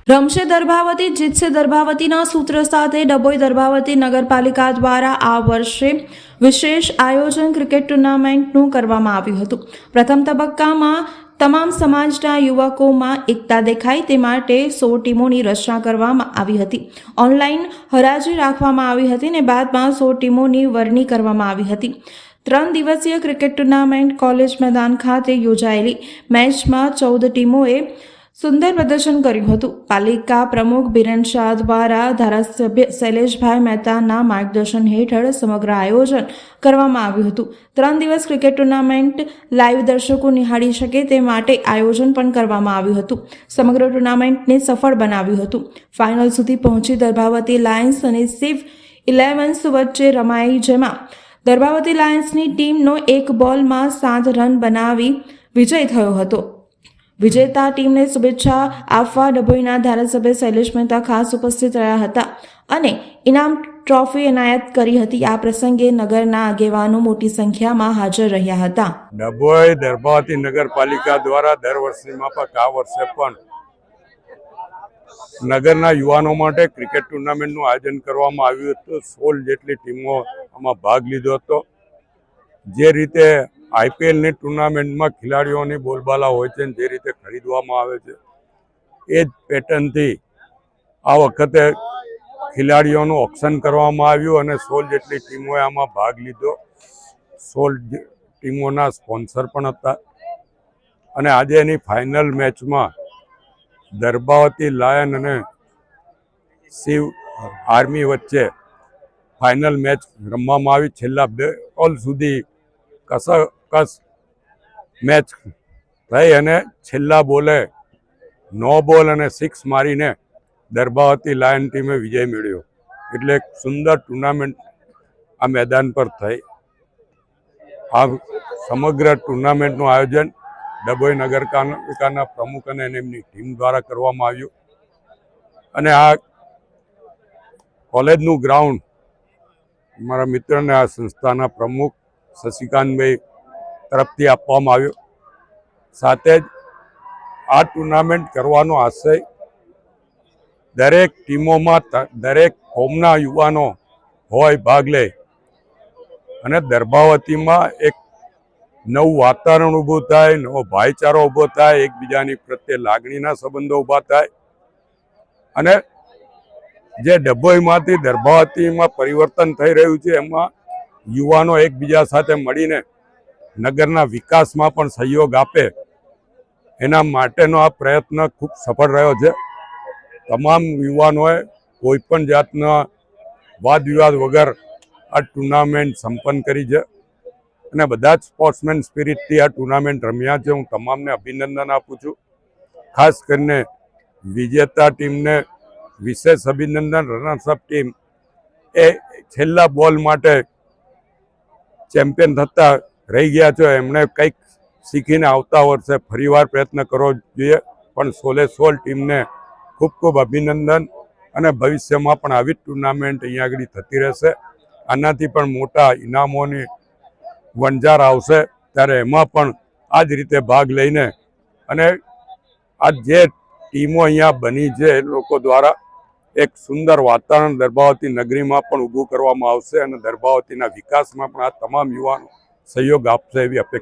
રમશે દર્ભાવતી જીતશે દર્ભાવતીના સૂત્ર સાથે ડભોઈ દર્ભાવતી નગરપાલિકા દ્વારા આ વર્ષે વિશેષ આયોજન ક્રિકેટ ટુર્નામેન્ટનું કરવામાં આવ્યું હતું। પ્રથમ તબક્કામાં તમામ સમાજના યુવકોમાં એકતા દેખાય તે માટે 100 ટીમોની રચના કરવામાં આવી હતી। ઓનલાઈન હરાજી રાખવામાં આવી હતી અને બાદમાં 100 ટીમોની વરણી કરવામાં આવી હતી। 3 દિવસીય ક્રિકેટ ટુર્નામેન્ટ કોલેજ મેદાન ખાતે યોજાયેલી મેચમાં 14 ટીમોએ સુંદર પ્રદર્શન કર્યું હતું। પાલિકા પ્રમુખ બિરેન શાહ દ્વારા ધારાસભ્ય શૈલેષભાઈ મહેતાના માર્ગદર્શન હેઠળ સમગ્ર આયોજન કરવામાં આવ્યું હતું। 3 દિવસ ક્રિકેટ ટુર્નામેન્ટ લાઈવ દર્શકો નિહાળી શકે તે માટે આયોજન પણ કરવામાં આવ્યું હતું। સમગ્ર ટુર્નામેન્ટને સફળ બનાવ્યું હતું। ફાઇનલ સુધી પહોંચી દર્ભાવતી લાયન્સ અને સિવ 11 વચ્ચે રમાઈ, જેમાં દર્ભાવતી લાયન્સની ટીમનો 1 બોલમાં 7 રન બનાવી વિજય થયો હતો। વિજેતા ટીમને શુભેચ્છા આપવા ડભોઈના ધારાસભ્ય શૈલેષ મહેતા ખાસ ઉપસ્થિત રહ્યા હતા અને ઇનામ ટ્રોફી એનાયત કરી હતી। આ પ્રસંગે નગરના આગેવાનો મોટી સંખ્યામાં હાજર રહ્યા હતા। ડભોઈ દર્ભાવતી નગરપાલિકા દ્વારા દર વર્ષની માફક આ વર્ષે પણ નગરના યુવાનો માટે ક્રિકેટ ટુર્નામેન્ટનું આયોજન કરવામાં આવ્યું હતું। 16 જેટલી ટીમો આમાં ભાગ લીધો હતો। જે રીતે આઈપીએલની ટુર્નામેન્ટમાં ખેલાડીઓની બોલબાલા હોય છે, જે રીતે ખરીદવામાં આવે છે, એ જ પેટર્નથી આ વખતે ખેલાડીઓનું ઓક્શન કરવામાં આવ્યું અને 16 જેટલી ટીમોએ આમાં ભાગ લીધો। 16 ટીમોના સ્પોન્સર પણ હતા અને આજે એની ફાઇનલ મેચમાં દર્ભાવતી લાયન અને શિવ આર્મી વચ્ચે ફાઇનલ મેચ રમવામાં આવી। છેલ્લા 2 બોલ સુધી કસ મેચ થઈ અને છેલ્લા બોલે 9 બોલ અને 6 મારીને દર્ભાવતી લાયન ટીમે વિજય મેળવ્યો। એટલે એક સુંદર ટુર્નામેન્ટ આ મેદાન પર થઈ। આ સમગ્ર ટુર્નામેન્ટનું આયોજન ડભોઈ નગરપાલિકાના પ્રમુખ અને એમની ટીમ દ્વારા કરવામાં આવ્યું અને આ કોલેજનું ગ્રાઉન્ડ મારા મિત્રને આ સંસ્થાના પ્રમુખ શશિકાંતભાઈ તરફથી આપવામાં આવ્યો। સાથે જ આ ટુર્નામેન્ટ કરવાનો આશય દરેક ટીમોમાં દરેક કોમના યુવાનો હોય, ભાગ લે અને દર્ભાવતીમાં એક નવું વાતાવરણ ઊભું થાય, નવો ભાઈચારો ઊભો થાય, એકબીજાની પ્રત્યે લાગણીના સંબંધો ઊભા થાય અને જે ડભોઈમાંથી દર્ભાવતીમાં પરિવર્તન થઈ રહ્યું છે એમાં યુવાનો એકબીજા સાથે મળીને નગરના વિકાસમાં પણ સહયોગ આપે, એના માટેનો આ પ્રયત્ન ખૂબ સફળ રહ્યો છે। તમામ યુવાનોએ કોઈ પણ જાતના વાદ વિવાદ વગર આ ટુર્નામેન્ટ સંપન્ન કરી છે અને બધા જ સ્પોર્ટ્સમેન સ્પિરિટથી આ ટુર્નામેન્ટ રમ્યા છે। હું તમામને અભિનંદન આપું છું। ખાસ કરીને વિજેતા ટીમને વિશેષ અભિનંદન। રનર્સઅપ ટીમ એ છેલ્લા બોલ માટે ચેમ્પિયન થતા રહી ગયા છે, એમણે કંઈક શીખીને આવતા વર્ષે ફરીવાર પ્રયત્ન કરવો જોઈએ। પણ 16 ટીમને ખૂબ ખૂબ અભિનંદન અને ભવિષ્યમાં પણ આવી જ ટુર્નામેન્ટ અહીંયા આગળ થતી રહેશે। આનાથી પણ મોટા ઇનામોની વણઝાર આવશે ત્યારે એમાં પણ આ જ રીતે ભાગ લઈને અને આ જે ટીમો અહીંયા બની છે એ લોકો દ્વારા એક સુંદર વાતાવરણ દર્ભાવતી નગરીમાં પણ ઊભું કરવામાં આવશે અને દર્ભાવતીના વિકાસમાં પણ આ તમામ યુવાનો સહયોગ આપશે એવી અપેક્ષા